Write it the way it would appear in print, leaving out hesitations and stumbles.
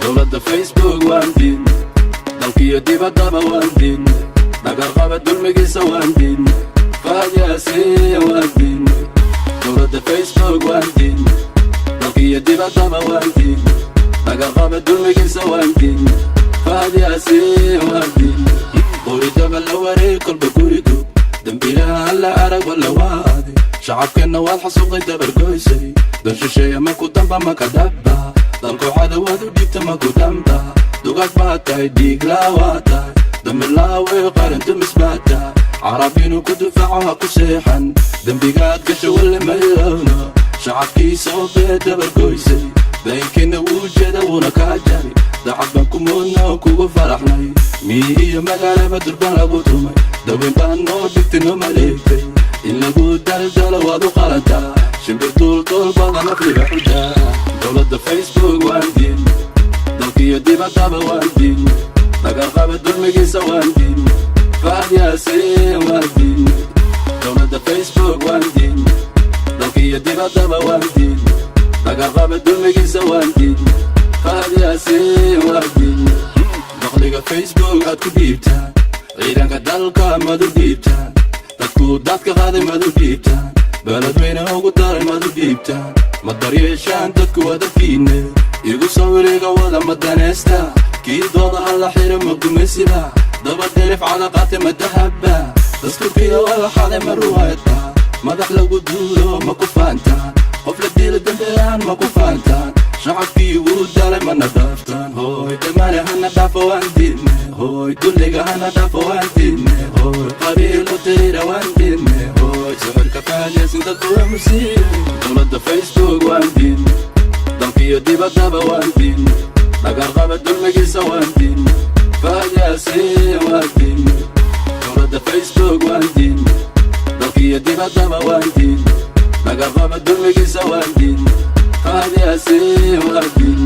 دولة فيسبوك واندين dalkiyo dibaddaba waandin dhagarqaba dulmigiisa waandin faad yaasiin waandin dowladda Facebook waandin dalkiyo dibaddaba waandin dhagarqaba dulmigiisa waandin faad yaasiin waandin qoridaba la wareeg kolba gurigu dambiilaha alla arag walla waade shacabkeenna waad xasuuqay dabargoysay dalshisheeya maku damba maka dhaba dalku cadawaad u dhibta maku damba dugaag baad tahay dhiiglaa waa tahay dambilaawe qarantu misbaata carabinu ku dufaaco ha ku seexan dembigaad gasha walle maylowno shacabkiisa oo bee dabargoysay daynkeenna wuu jeeda wuuna kaa jari dacad baan ku moodna oo kugu faraxnay miyi iyo magaalaba durban lagu tumay daweyn baan noo dhigtay noo maleegtay in lagu daldalo waad u qalantaa shimbir duulduul badan afriga xudaa dowladda Facebook waandin dalkiyo dibaddaba waandin dhagarqaba dulmigiisa waandin faad yaasiin waandin dowladda Facebook waandin dalkiyo dibaddaba waandin dhagarqaba dulmigiisa waandin faad yaasiin waandin dakhliga Facebook aad ku dhiibtaan ciidanka dalka madu dhiibtaan dadku dadka qaaday madu dhiibtaan beledweyne ugu daray madu dhiibtaan ma daryeeshaan dadku wadadkiinne igu sawiriga wada madaneesta kii dooda alla xira magumaysiba daba delif calaqaate madahaba dasturkiya wala xaday ma ruwaayadba madax lagu duulo ma ku faantaan qof la diila dambeeyaan ma ku faantaan shacabkii wuu dalay mana dhaaftaan hooy dhammaane hana dhaafo waan diidne hooy dulliga hana dhaafo waan diidne hooy qabiilo tira waan diidne hooy sixirka faadyasin dadku waa musiibe dowladda Facebook waan diidne dalkiyo dibaddaba waandin dhagarqaba dulmigiisa waandin faad yaasiin waandin dowladda Facebook waandin dalkiyo dibaddaba waandin dhagarqaba dulmigiisa waandin faad yaasiin waandin